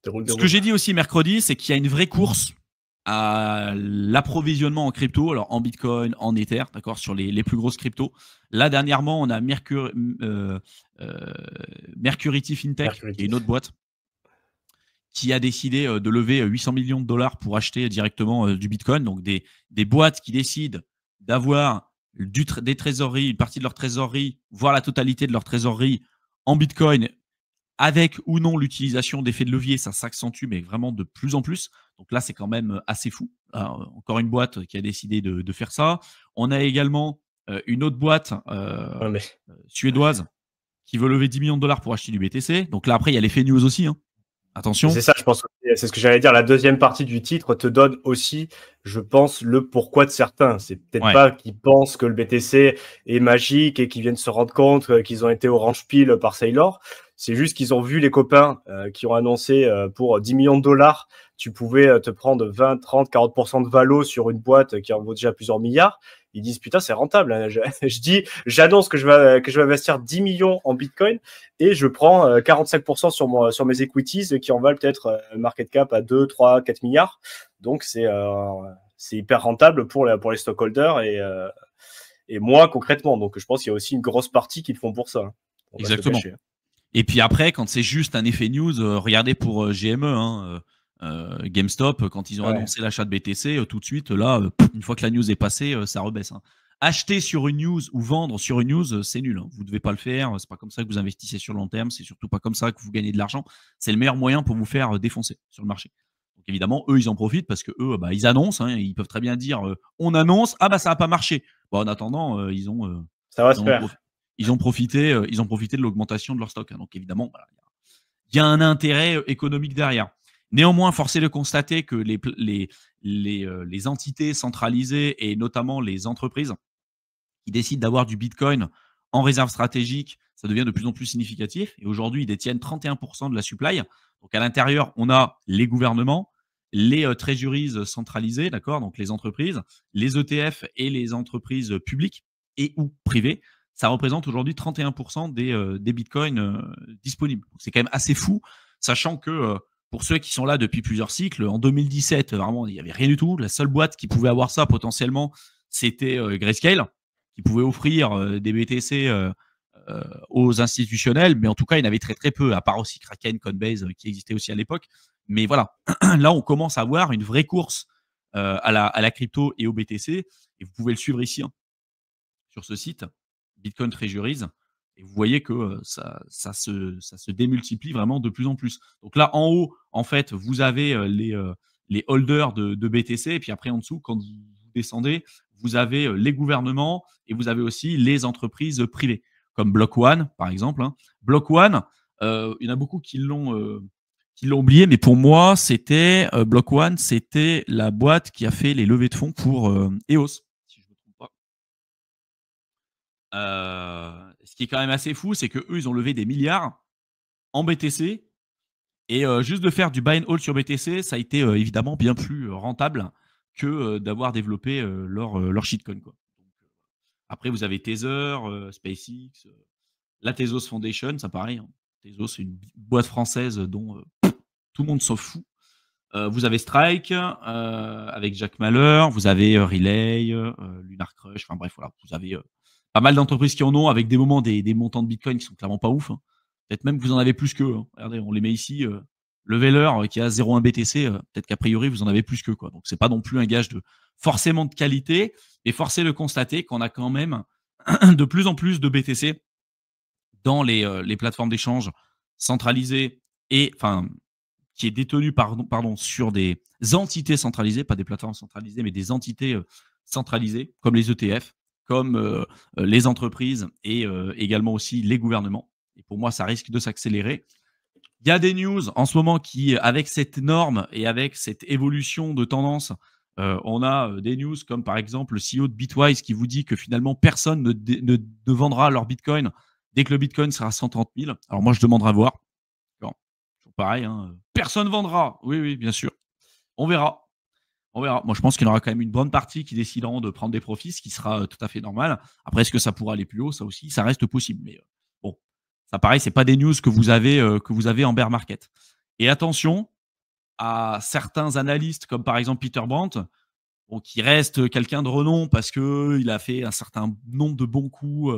Déroule, Ce que déroule. j'ai dit aussi mercredi, c'est qu'il y a une vraie course à l'approvisionnement en crypto, alors en Bitcoin, en Ether, d'accord, sur les plus grosses cryptos. Là, dernièrement, on a Mercurity FinTech, qui est une autre boîte, qui a décidé de lever 800 millions de dollars pour acheter directement du Bitcoin. Donc, des boîtes qui décident d'avoir des trésoreries, une partie de leur trésorerie, voire la totalité de leur trésorerie en Bitcoin, avec ou non l'utilisation d'effets de levier, ça s'accentue, mais vraiment de plus en plus. Donc là, c'est quand même assez fou. Alors, encore une boîte qui a décidé de faire ça. On a également une autre boîte suédoise qui veut lever 10 millions de dollars pour acheter du BTC. Donc là, après, il y a l'effet news aussi. Hein. Attention. C'est ça, je pense. C'est ce que j'allais dire. La deuxième partie du titre te donne aussi, je pense, le pourquoi de certains. C'est peut-être pas qu'ils pensent que le BTC est magique et qu'ils viennent se rendre compte qu'ils ont été orange pile par Saylor. C'est juste qu'ils ont vu les copains qui ont annoncé pour 10 millions de dollars, tu pouvais te prendre 20, 30, 40% de valo sur une boîte qui en vaut déjà plusieurs milliards. Ils disent putain, c'est rentable. Hein. J'annonce que je vais investir 10 millions en Bitcoin et je prends 45% sur mes equities qui en valent peut-être market cap à 2, 3, 4 milliards. Donc c'est hyper rentable pour les stockholders et moi concrètement. Donc je pense qu'il y a aussi une grosse partie qui le font pour ça. Hein. Exactement. Et puis après, quand c'est juste un effet news, regardez pour GME, hein, GameStop, quand ils ont annoncé l'achat de BTC, tout de suite, là, une fois que la news est passée, ça rebaisse. Hein. Acheter sur une news ou vendre sur une news, c'est nul. Hein. Vous ne devez pas le faire. C'est pas comme ça que vous investissez sur le long terme. C'est surtout pas comme ça que vous gagnez de l'argent. C'est le meilleur moyen pour vous faire défoncer sur le marché. Donc évidemment, eux, ils en profitent parce que eux, ils annoncent. Hein, ils peuvent très bien dire, on annonce, ça n'a pas marché. Bon, en attendant, ça va se faire. Ils ont profité de l'augmentation de leur stock. Hein. Donc évidemment, voilà, il y a un intérêt économique derrière. Néanmoins, force est de constater que les entités centralisées et notamment les entreprises qui décident d'avoir du Bitcoin en réserve stratégique, ça devient de plus en plus significatif. Et aujourd'hui, ils détiennent 31% de la supply. Donc à l'intérieur, on a les gouvernements, les treasuries centralisées, d'accord, donc les entreprises, les ETF et les entreprises publiques et ou privées. Ça représente aujourd'hui 31% des bitcoins disponibles. C'est quand même assez fou, sachant que pour ceux qui sont là depuis plusieurs cycles, en 2017, vraiment, il n'y avait rien du tout. La seule boîte qui pouvait avoir ça potentiellement, c'était Grayscale, qui pouvait offrir des BTC aux institutionnels, mais en tout cas, il y en avait très très peu, à part aussi Kraken, Coinbase, qui existait aussi à l'époque. Mais voilà, là, on commence à avoir une vraie course à la crypto et au BTC, et vous pouvez le suivre ici, hein, sur ce site, Bitcoin Treasuries, et vous voyez que ça se démultiplie vraiment de plus en plus. Donc là, en haut, en fait, vous avez les holders de BTC, et puis après, en dessous, quand vous descendez, vous avez les gouvernements et vous avez aussi les entreprises privées, comme Block One, par exemple. Hein. Block One, il y en a beaucoup qui l'ont oublié, mais pour moi, Block One, c'était la boîte qui a fait les levées de fonds pour EOS. Ce qui est quand même assez fou, c'est qu'eux, ils ont levé des milliards en BTC. Et juste de faire du buy and hold sur BTC, ça a été évidemment bien plus rentable que d'avoir développé leur shitcoin. Quoi. Donc, après, vous avez Tether, SpaceX, la Tezos Foundation, ça pareil. Hein. Tezos, c'est une boîte française dont tout le monde s'en fout. Vous avez Strike avec Jack Mallers, vous avez Relay, Lunar Crush, enfin bref, voilà, vous avez pas mal d'entreprises qui en ont avec des montants de Bitcoin qui sont clairement pas ouf. Hein. Peut-être même que vous en avez plus qu'eux. Hein. Regardez, on les met ici. Le Veller qui a 0,1 BTC, peut-être qu'a priori vous en avez plus qu'eux. Quoi. Donc c'est pas non plus un gage de forcément de qualité, mais force est de constater qu'on a quand même de plus en plus de BTC dans les plateformes d'échange centralisées et qui est détenu sur des entités centralisées, pas des plateformes centralisées, mais des entités centralisées, comme les ETF, comme les entreprises et également aussi les gouvernements. Et pour moi, ça risque de s'accélérer. Il y a des news en ce moment qui, avec cette norme et avec cette évolution de tendance, on a des news comme par exemple le CEO de Bitwise qui vous dit que finalement personne ne vendra leur Bitcoin dès que le Bitcoin sera à 130 000. Alors moi, je demanderai à voir. Pareil, hein. Personne vendra. Oui, oui, bien sûr. On verra. On verra. Moi, je pense qu'il y en aura quand même une bonne partie qui décideront de prendre des profits, ce qui sera tout à fait normal. Après, est-ce que ça pourra aller plus haut? Ça aussi, ça reste possible. Mais bon, ça pareil, c'est pas des news que vous avez en bear market. Et attention à certains analystes, comme par exemple Peter Brandt, qui reste quelqu'un de renom parce qu'il a fait un certain nombre de bons coups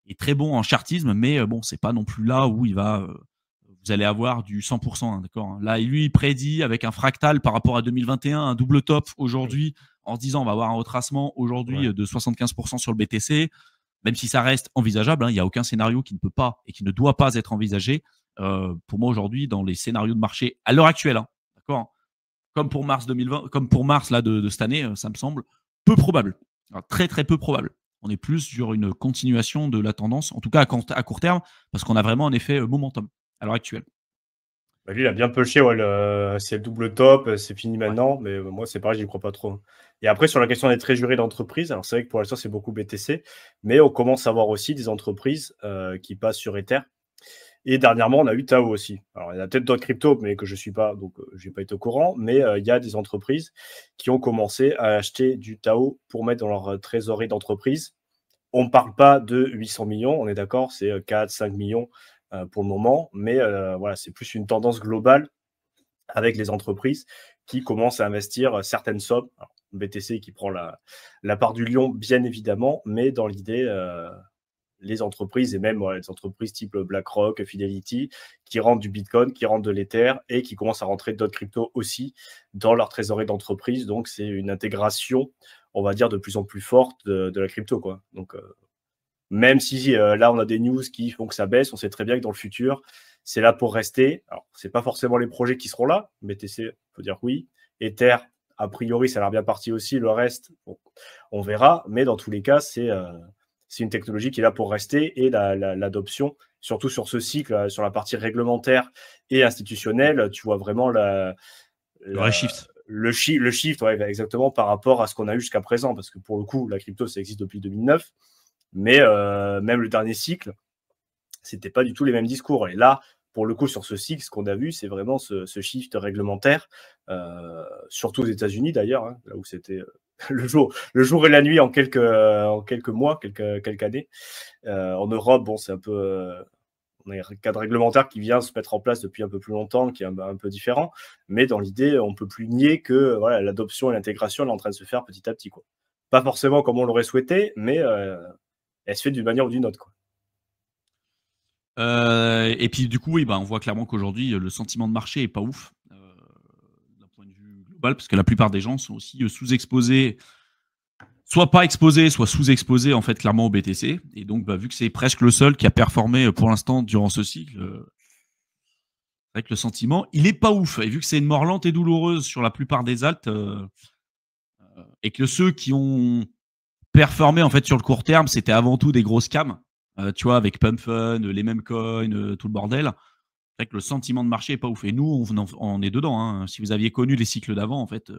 et très bon en chartisme, mais bon, c'est pas non plus là où vous allez avoir du 100%, hein, d'accord. Là, lui, il prédit avec un fractal par rapport à 2021, un double top aujourd'hui, en se disant on va avoir un retracement aujourd'hui de 75% sur le BTC, même si ça reste envisageable, hein, il n'y a aucun scénario qui ne peut pas et qui ne doit pas être envisagé. Pour moi, aujourd'hui, dans les scénarios de marché à l'heure actuelle, hein, d'accord, comme pour mars 2020, comme pour mars là, de cette année, ça me semble peu probable. Alors, très, très peu probable. On est plus sur une continuation de la tendance, en tout cas à court terme, parce qu'on a vraiment un effet momentum à l'heure actuelle. Bah, lui, il a bien pêché, c'est le double top, c'est fini maintenant, mais moi, c'est pareil, j'y crois pas trop. Et après, sur la question des trésoreries d'entreprise, alors c'est vrai que pour l'instant, c'est beaucoup BTC, mais on commence à voir aussi des entreprises qui passent sur Ether. Et dernièrement, on a eu Tao aussi. Alors, il y a peut-être d'autres cryptos, mais que je ne suis pas, donc je n'ai pas été au courant. Mais il y a des entreprises qui ont commencé à acheter du Tao pour mettre dans leur trésorerie d'entreprise. On ne parle pas de 800 millions, on est d'accord, c'est 4, 5 millions pour le moment. Mais voilà, c'est plus une tendance globale avec les entreprises qui commencent à investir certaines sommes. Alors, BTC qui prend la part du lion, bien évidemment, mais dans l'idée, les entreprises, et même les entreprises type BlackRock, Fidelity, qui rentrent du Bitcoin, qui rentrent de l'Ether et qui commencent à rentrer d'autres cryptos aussi dans leur trésorerie d'entreprise. Donc, c'est une intégration, on va dire, de plus en plus forte de la crypto, quoi. Donc, même si là, on a des news qui font que ça baisse, on sait très bien que dans le futur, c'est là pour rester. Alors, c'est pas forcément les projets qui seront là. BTC, il faut dire oui. Ether, a priori, ça a l'air bien parti aussi. Le reste, bon, on verra. Mais dans tous les cas, c'est une technologie qui est là pour rester et l'adoption, surtout sur ce cycle, sur la partie réglementaire et institutionnelle, tu vois vraiment le shift. Le shift, ouais, exactement, par rapport à ce qu'on a eu jusqu'à présent. Parce que pour le coup, la crypto, ça existe depuis 2009. Mais même le dernier cycle, c'était pas du tout les mêmes discours. Et là, pour le coup, sur ce cycle, ce qu'on a vu, c'est vraiment ce shift réglementaire, surtout aux États-Unis d'ailleurs, hein, là où c'était le jour et la nuit en quelques mois, quelques années. En Europe, bon, c'est un peu on a un cadre réglementaire qui vient se mettre en place depuis un peu plus longtemps, qui est un peu différent. Mais dans l'idée, on ne peut plus nier que voilà, l'adoption et l'intégration elle est en train de se faire petit à petit, quoi. Pas forcément comme on l'aurait souhaité, mais elle se fait d'une manière ou d'une autre, quoi. Et puis du coup, oui, on voit clairement qu'aujourd'hui, le sentiment de marché est pas ouf d'un point de vue global, parce que la plupart des gens sont aussi sous-exposés, soit pas exposés, soit sous-exposés en fait clairement au BTC. Et donc, vu que c'est presque le seul qui a performé pour l'instant durant ce cycle, c'est vrai que le sentiment, il est pas ouf. Et vu que c'est une mort lente et douloureuse sur la plupart des alts, et que ceux qui ont performé en fait sur le court terme, c'était avant tout des grosses cams. Tu vois, avec Pump Fund, les mêmes coins, tout le bordel. C'est vrai que le sentiment de marché est pas ouf. Et nous, on est dedans, hein. Si vous aviez connu les cycles d'avant, en fait,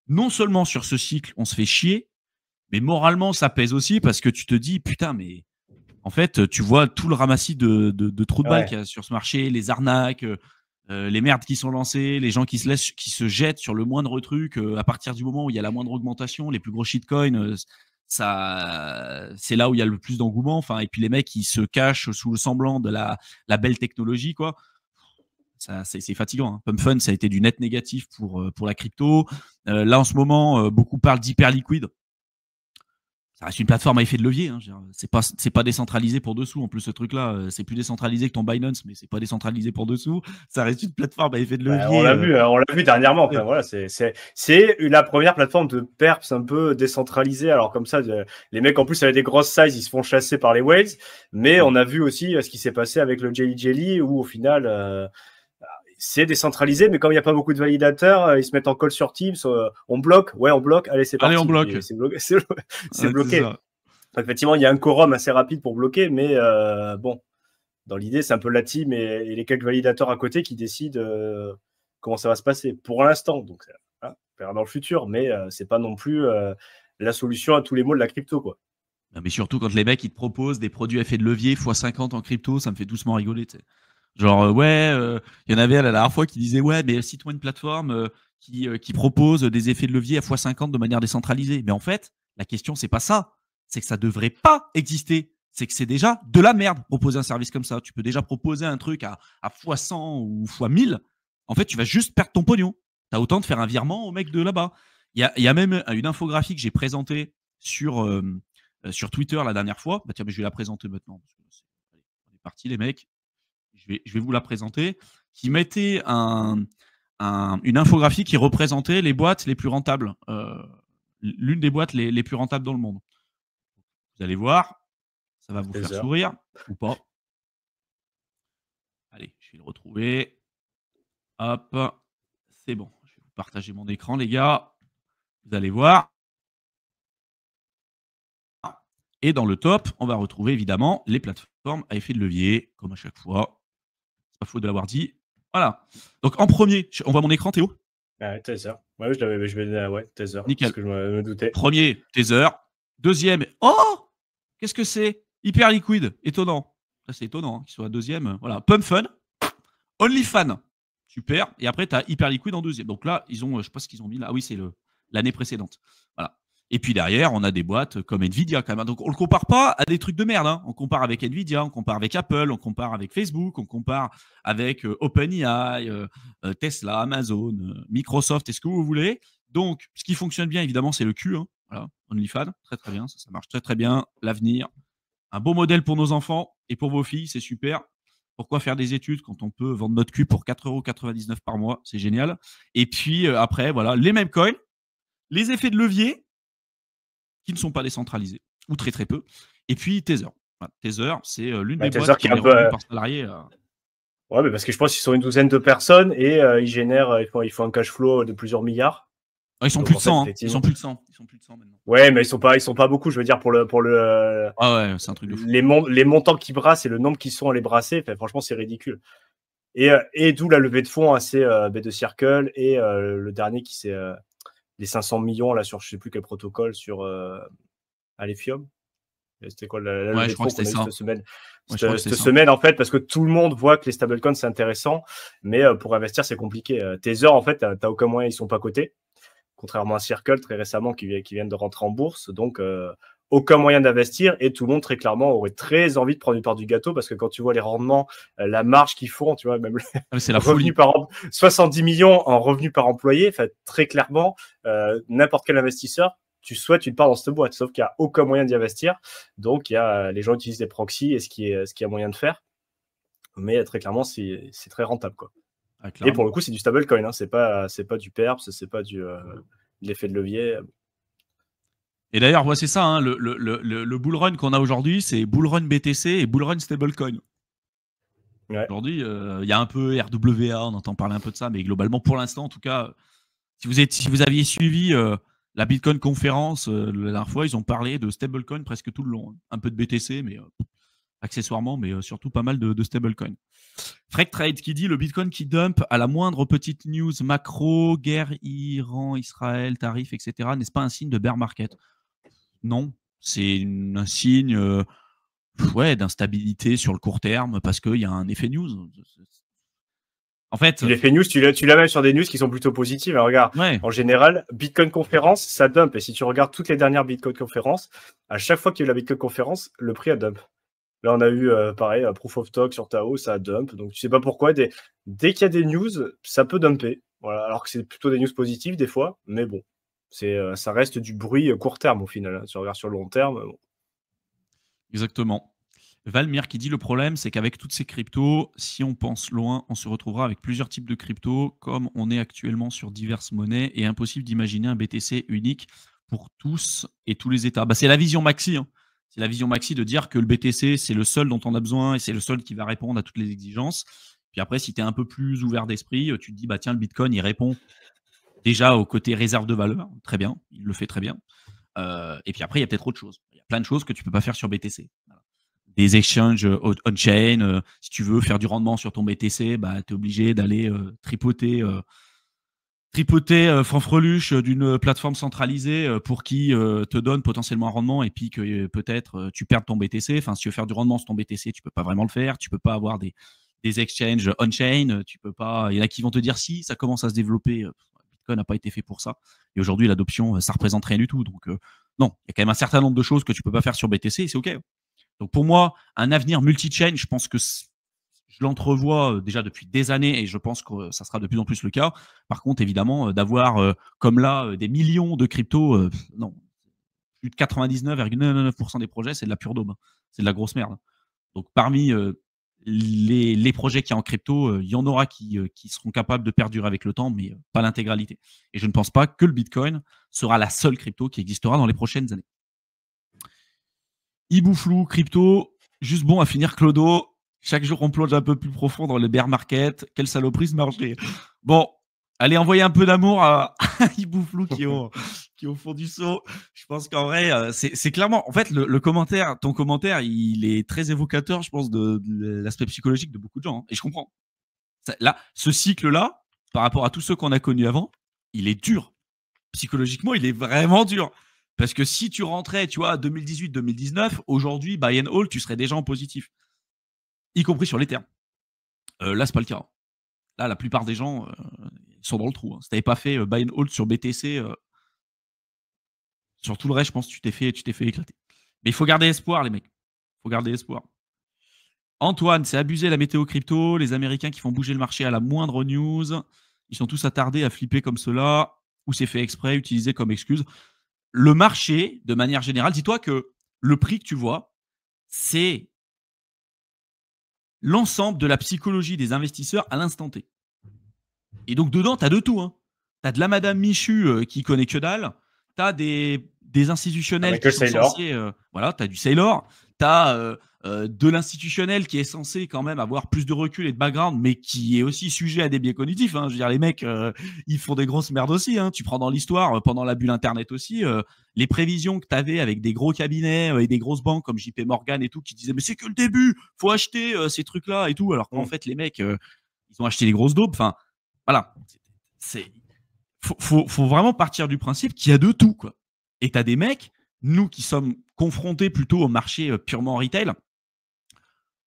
non seulement sur ce cycle, on se fait chier, mais moralement, ça pèse aussi parce que tu te dis, putain, mais en fait, tu vois tout le ramassis de trous de balles qu'il y a sur ce marché, les arnaques, les merdes qui sont lancées, les gens qui se jettent sur le moindre truc. À partir du moment où il y a la moindre augmentation, les plus gros shitcoins, c'est là où il y a le plus d'engouement. Enfin, et puis les mecs qui se cachent sous le semblant de la belle technologie, quoi. C'est fatigant, hein. Pump Fund, ça a été du net négatif pour la crypto. Là, en ce moment, beaucoup parlent d'hyper liquide. Ça reste une plateforme à effet de levier, hein. C'est pas décentralisé pour dessous. En plus, ce truc-là, c'est plus décentralisé que ton Binance, mais c'est pas décentralisé pour dessous. Ça reste une plateforme à effet de levier. On l'a vu dernièrement. Enfin, voilà, c'est la première plateforme de perps un peu décentralisée. Alors comme ça, les mecs en plus avec des grosses sizes, ils se font chasser par les whales. Mais on a vu aussi ce qui s'est passé avec le Jelly Jelly, où au final, c'est décentralisé, mais comme il n'y a pas beaucoup de validateurs, ils se mettent en call sur Teams. On bloque, allez, c'est parti. Allez, on bloque. C'est bloqué. C'est bloqué. Effectivement, il y a un quorum assez rapide pour bloquer, mais bon, dans l'idée, c'est un peu la team et les quelques validateurs à côté qui décident comment ça va se passer pour l'instant. Donc, on verra dans le futur, mais c'est pas non plus la solution à tous les maux de la crypto, quoi. Non, mais surtout quand les mecs ils te proposent des produits à effet de levier x50 en crypto, ça me fait doucement rigoler, t'sais. Genre, il y en avait la dernière fois qui disait, ouais, mais cite-moi une plateforme qui propose des effets de levier à x50 de manière décentralisée. Mais en fait, la question, c'est pas ça. C'est que ça devrait pas exister. C'est que c'est déjà de la merde proposer un service comme ça. Tu peux déjà proposer un truc à x100 ou x1000. en fait, tu vas juste perdre ton pognon. Tu as autant de faire un virement au mec de là-bas. Il y a même une infographie que j'ai présentée sur Twitter la dernière fois. Bah, tiens, mais je vais la présenter maintenant. Allez, on est parti, les mecs. Je vais vous la présenter. Qui mettait une infographie qui représentait les boîtes les plus rentables. L'une des boîtes les plus rentables dans le monde. Vous allez voir. Ça va vous faire sourire ou pas. Allez, je vais le retrouver. Hop. C'est bon. Je vais vous partager mon écran, les gars. Vous allez voir. Et dans le top, on va retrouver évidemment les plateformes à effet de levier, comme à chaque fois. C'est pas faux de l'avoir dit. Voilà. Donc en premier, on voit mon écran, Théo? Tether. Ouais, je vais Tether. Nickel. Parce que je me doutais. Premier, Tether. Deuxième, oh, qu'est-ce que c'est? Hyper liquide. Étonnant. Ça, c'est étonnant qu'il soit deuxième. Voilà. Pump Fun. OnlyFan. Super. Et après, tu as Hyper liquide en deuxième. Donc là, ils ont, je sais pas ce qu'ils ont mis là. Ah oui, c'est l'année précédente. Voilà. Et puis derrière, on a des boîtes comme Nvidia quand même. Donc on ne le compare pas à des trucs de merde. Hein. On compare avec Nvidia, on compare avec Apple, on compare avec Facebook, on compare avec OpenAI, Tesla, Amazon, Microsoft et ce que vous voulez. Donc, ce qui fonctionne bien, évidemment, c'est le cul. Hein. Voilà, OnlyFans, très très bien. Ça marche très très bien. L'avenir, un beau modèle pour nos enfants et pour vos filles, c'est super. Pourquoi faire des études quand on peut vendre notre cul pour 4,99 € par mois? C'est génial. Et puis après, voilà, les mêmes coins, les effets de levier qui ne sont pas décentralisés, ou très très peu. Et puis Tether. Voilà, Tether, c'est l'une des boîtes qui est revenue par salarié. Ouais, mais parce que je pense qu'ils sont une douzaine de personnes et ils font un cash flow de plusieurs milliards. Ah, ils sont plus de 100. Hein. Ils sont plus de 100. Ils sont plus de 100 maintenant. Ouais, mais ils sont pas beaucoup. Je veux dire pour le. Ah ouais, c'est un truc de fou. Les montants qu'ils brassent et le nombre qu'ils sont à les brasser, franchement, c'est ridicule. Et d'où la levée de fonds assez B2 Circle et le dernier qui c'est les 500 millions là sur je sais plus quel protocole sur Alephium. C'était quoi la levée de fonds qu'on a eu cette semaine? Cette semaine, en fait, parce que tout le monde voit que les stablecoins, c'est intéressant, mais pour investir, c'est compliqué. Tether, en fait, t'as aucun moyen, ils sont pas cotés, contrairement à Circle, très récemment, qui viennent de rentrer en bourse. Donc, aucun moyen d'investir et tout le monde, très clairement, aurait très envie de prendre une part du gâteau parce que quand tu vois les rendements, la marge qu'ils font, tu vois, même c'est la folie. 70 millions en revenus par employé, très clairement, n'importe quel investisseur, tu souhaites une part dans cette boîte, sauf qu'il n'y a aucun moyen d'y investir. Donc, les gens utilisent des proxys et ce qui est moyen de faire. Mais très clairement, c'est très rentable, quoi. Ah, et pour le coup, c'est du stablecoin. Hein. C'est pas du PERPS, c'est pas de l'effet de levier. Et d'ailleurs, c'est ça, hein, le bull run qu'on a aujourd'hui, c'est bull run BTC et bull run stablecoin. Ouais. Aujourd'hui, il y a un peu RWA, on entend parler un peu de ça, mais globalement, pour l'instant, en tout cas, si vous aviez suivi la Bitcoin conférence, la dernière fois, ils ont parlé de stablecoin presque tout le long. Hein. Un peu de BTC, mais accessoirement, mais surtout pas mal de stablecoin. Freak Trade qui dit le Bitcoin qui dump à la moindre petite news macro, guerre Iran, Israël, tarifs, etc. N'est-ce pas un signe de bear market? Non, c'est un signe d'instabilité sur le court terme parce qu'il y a un effet news. En fait, l'effet news, tu l'as même sur des news qui sont plutôt positives. Alors, regarde, en général, Bitcoin conférence, ça dump. Et si tu regardes toutes les dernières Bitcoin conférences, à chaque fois qu'il y a eu la Bitcoin conférence, le prix a dump. Là, on a eu, pareil, Proof of Talk sur Tao, ça a dump. Donc, tu sais pas pourquoi. Dès qu'il y a des news, ça peut dumper. Voilà, alors que c'est plutôt des news positives des fois. Mais bon, ça reste du bruit court terme au final. Hein. Si tu regardes sur le long terme. Bon. Exactement. Valmir qui dit le problème, c'est qu'avec toutes ces cryptos, si on pense loin, on se retrouvera avec plusieurs types de cryptos, comme on est actuellement sur diverses monnaies, et impossible d'imaginer un BTC unique pour tous et tous les États. C'est la vision maxi. Hein. C'est la vision maxi de dire que le BTC, c'est le seul dont on a besoin et c'est le seul qui va répondre à toutes les exigences. Puis après, si tu es un peu plus ouvert d'esprit, tu te dis, tiens, le Bitcoin, il répond déjà au côté réserve de valeur. Très bien, il le fait très bien. Et puis après, il y a peut-être autre chose. Il y a plein de choses que tu ne peux pas faire sur BTC. Voilà. Des exchanges on-chain. Si tu veux faire du rendement sur ton BTC, tu es obligé d'aller tripoter fanfreluche d'une plateforme centralisée pour qui te donne potentiellement un rendement et puis que peut-être tu perds ton BTC. Enfin, si tu veux faire du rendement sur ton BTC, tu peux pas vraiment le faire. Tu peux pas avoir des exchanges on-chain. Tu peux pas. Il y en a qui vont te dire si ça commence à se développer. Bitcoin n'a pas été fait pour ça. Et aujourd'hui, l'adoption, ça représente rien du tout. Donc non, il y a quand même un certain nombre de choses que tu peux pas faire sur BTC et c'est OK. Donc pour moi, un avenir multi-chain, je pense que je l'entrevois déjà depuis des années et je pense que ça sera de plus en plus le cas. Par contre, évidemment, d'avoir comme là des millions de cryptos, non. Plus de 99,99% des projets, c'est de la pure daube. C'est de la grosse merde. Donc, parmi les projets qui y a en crypto, il y en aura qui seront capables de perdurer avec le temps, mais pas l'intégralité. Et je ne pense pas que le Bitcoin sera la seule crypto qui existera dans les prochaines années. Ibouflou, crypto, juste bon à finir, Clodo. Chaque jour, on plonge un peu plus profond dans le bear market. Quelle saloperie ce marché. Bon, allez envoyer un peu d'amour à Ibouflou qui est au fond du seau. Je pense qu'en vrai, c'est clairement... En fait, le commentaire, ton commentaire, il est très évocateur, je pense, de l'aspect psychologique de beaucoup de gens. Hein, et je comprends. Là, ce cycle-là, par rapport à tous ceux qu'on a connus avant, il est dur. Psychologiquement, il est vraiment dur. Parce que si tu rentrais, tu vois, 2018-2019, aujourd'hui, buy and hold, tu serais déjà en positif. Y compris sur les termes. Là, c'est pas le cas. Là, la plupart des gens sont dans le trou. Hein. Si tu n'avais pas fait buy and hold sur BTC, sur tout le reste, je pense que tu t'es fait éclater. Mais il faut garder espoir, les mecs. Il faut garder espoir. Antoine, c'est abusé la météo crypto. Les Américains qui font bouger le marché à la moindre news. Ils sont tous attardés à flipper comme cela. Ou c'est fait exprès, utilisé comme excuse. Le marché, de manière générale, dis-toi que le prix que tu vois, c'est l'ensemble de la psychologie des investisseurs à l'instant T. Et donc, dedans, tu as de tout. Hein. Tu as de la Madame Michu qui connaît que dalle. Tu as des institutionnels qui sont censés... voilà, tu as du Sailor. Tu as de l'institutionnel qui est censé quand même avoir plus de recul et de background, mais qui est aussi sujet à des biais cognitifs. Hein. Je veux dire, les mecs, ils font des grosses merdes aussi. Hein. Tu prends dans l'histoire, pendant la bulle Internet aussi, les prévisions que tu avais avec des gros cabinets et des grosses banques comme JP Morgan et tout, qui disaient « mais c'est que le début, faut acheter ces trucs-là et tout », alors qu'en fait, les mecs, ils ont acheté les grosses daubes. Enfin, voilà. Faut vraiment partir du principe qu'il y a de tout, quoi. Et tu as des mecs, nous qui sommes confrontés plutôt au marché purement retail,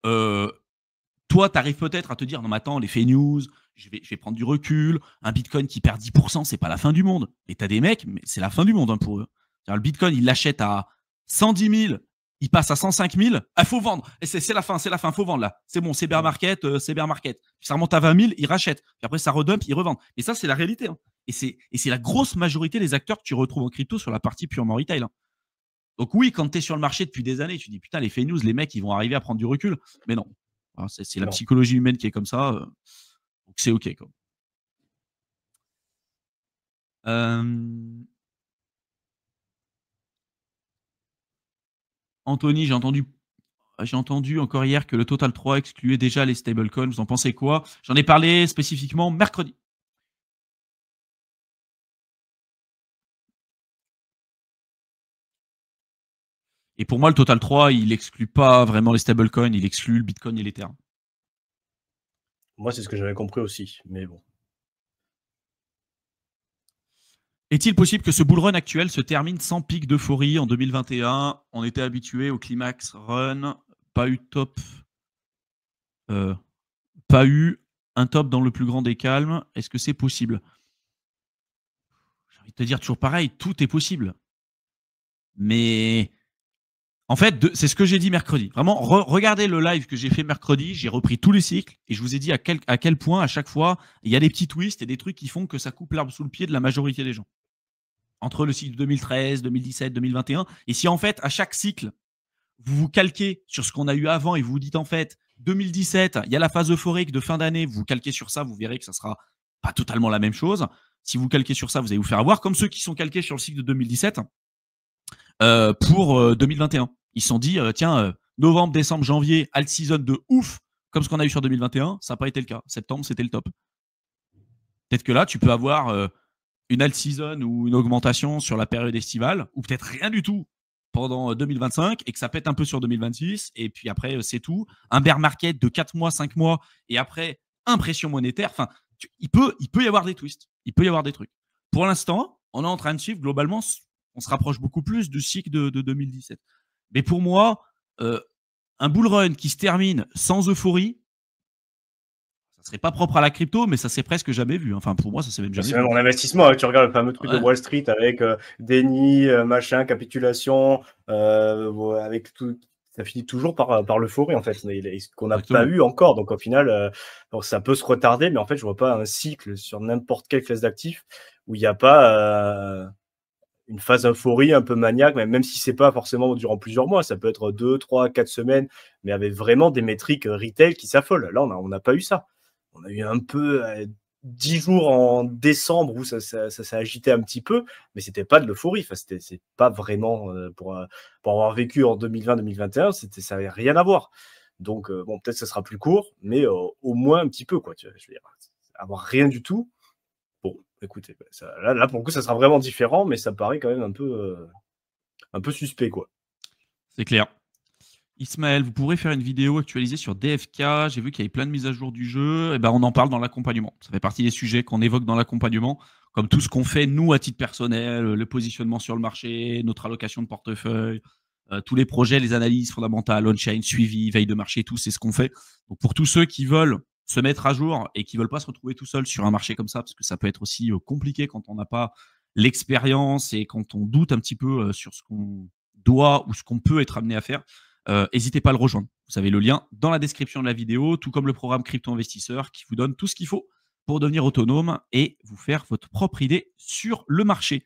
toi, tu arrives peut-être à te dire non, mais attends, les fake news, je vais prendre du recul. Un Bitcoin qui perd 10%, c'est pas la fin du monde. Et tu as des mecs, mais c'est la fin du monde hein, pour eux. Le Bitcoin, il l'achète à 110 000, il passe à 105 000. Il faut vendre. Et c'est la fin, faut vendre là. C'est bon, c'est bear market, c'est bear market. Puis ça remonte à 20 000, ils rachètent. Puis après, ça redump, ils revendent. Et ça, c'est la réalité. Hein. Et c'est la grosse majorité des acteurs que tu retrouves en crypto sur la partie purement retail. Hein. Donc oui, quand tu es sur le marché depuis des années, tu dis putain, les fake news, les mecs, ils vont arriver à prendre du recul. Mais non. C'est la psychologie humaine qui est comme ça. Donc c'est OK. Quoi. Anthony, j'ai entendu encore hier que le Total 3 excluait déjà les stablecoins. Vous en pensez quoi? J'en ai parlé spécifiquement mercredi. Et pour moi, le Total 3, il exclut pas vraiment les stablecoins, il exclut le Bitcoin et l'Ether. Moi, c'est ce que j'avais compris aussi, mais bon. Est-il possible que ce bull run actuel se termine sans pic d'euphorie en 2021? On était habitué au climax run, pas eu top, pas eu un top dans le plus grand des calmes. Est-ce que c'est possible? J'ai envie de te dire toujours pareil, tout est possible. Mais en fait, c'est ce que j'ai dit mercredi. Vraiment, regardez le live que j'ai fait mercredi. J'ai repris tous les cycles et je vous ai dit à quel point, à chaque fois, il y a des petits twists et des trucs qui font que ça coupe l'herbe sous le pied de la majorité des gens. Entre le cycle 2013, 2017, 2021. Et si en fait, à chaque cycle, vous vous calquez sur ce qu'on a eu avant et vous vous dites en fait, 2017, il y a la phase euphorique de fin d'année, vous vous calquez sur ça, vous verrez que ça ne sera pas totalement la même chose. Si vous calquez sur ça, vous allez vous faire avoir, comme ceux qui sont calqués sur le cycle de 2017 pour 2021. Ils se sont dit, tiens, novembre, décembre, janvier, alt season de ouf, comme ce qu'on a eu sur 2021, ça n'a pas été le cas. Septembre, c'était le top. Peut-être que là, tu peux avoir une alt season ou une augmentation sur la période estivale, ou peut-être rien du tout pendant 2025 et que ça pète un peu sur 2026. Et puis après, c'est tout. Un bear market de 4 mois, 5 mois et après, impression monétaire. Enfin, il peut y avoir des twists. Il peut y avoir des trucs. Pour l'instant, on est en train de suivre globalement, on se rapproche beaucoup plus du cycle de 2017. Mais pour moi, un bull run qui se termine sans euphorie, ça serait pas propre à la crypto, mais ça s'est presque jamais vu. Enfin, pour moi, ça s'est même jamais vu. C'est même en investissement. Tu regardes le fameux truc de Wall Street avec déni, machin, capitulation, avec tout. ça finit toujours par l'euphorie, en fait, ce qu'on n'a pas eu encore. Donc, au final, ça peut se retarder, mais en fait, je vois pas un cycle sur n'importe quelle classe d'actifs où il n'y a pas une phase d'euphorie un peu maniaque, même si c'est pas forcément durant plusieurs mois. Ça peut être 2, 3, 4 semaines, mais avec vraiment des métriques retail qui s'affolent. Là, on n'a pas eu ça. On a eu un peu 10 jours en décembre où ça s'est agité un petit peu, mais c'était pas de l'euphorie. Enfin, c'est pas vraiment pour avoir vécu en 2020-2021, ça n'avait rien à voir. Donc bon, peut-être que ça sera plus court, mais au moins un petit peu, quoi. Tu vois, je veux dire, avoir rien du tout. Bon, écoutez, là pour le coup, ça sera vraiment différent, mais ça me paraît quand même un peu suspect, quoi. C'est clair. Ismaël, vous pourrez faire une vidéo actualisée sur DFK. J'ai vu qu'il y avait plein de mises à jour du jeu. Et ben, on en parle dans l'accompagnement. Ça fait partie des sujets qu'on évoque dans l'accompagnement, comme tout ce qu'on fait, nous, à titre personnel, le positionnement sur le marché, notre allocation de portefeuille, tous les projets, les analyses fondamentales, on-chain, suivi, veille de marché, tout, c'est ce qu'on fait. Donc, pour tous ceux qui veulent se mettre à jour et qui veulent pas se retrouver tout seul sur un marché comme ça, parce que ça peut être aussi compliqué quand on n'a pas l'expérience et quand on doute un petit peu sur ce qu'on doit ou ce qu'on peut être amené à faire, n'hésitez pas à le rejoindre. Vous avez le lien dans la description de la vidéo, tout comme le programme Crypto Investisseur qui vous donne tout ce qu'il faut pour devenir autonome et vous faire votre propre idée sur le marché.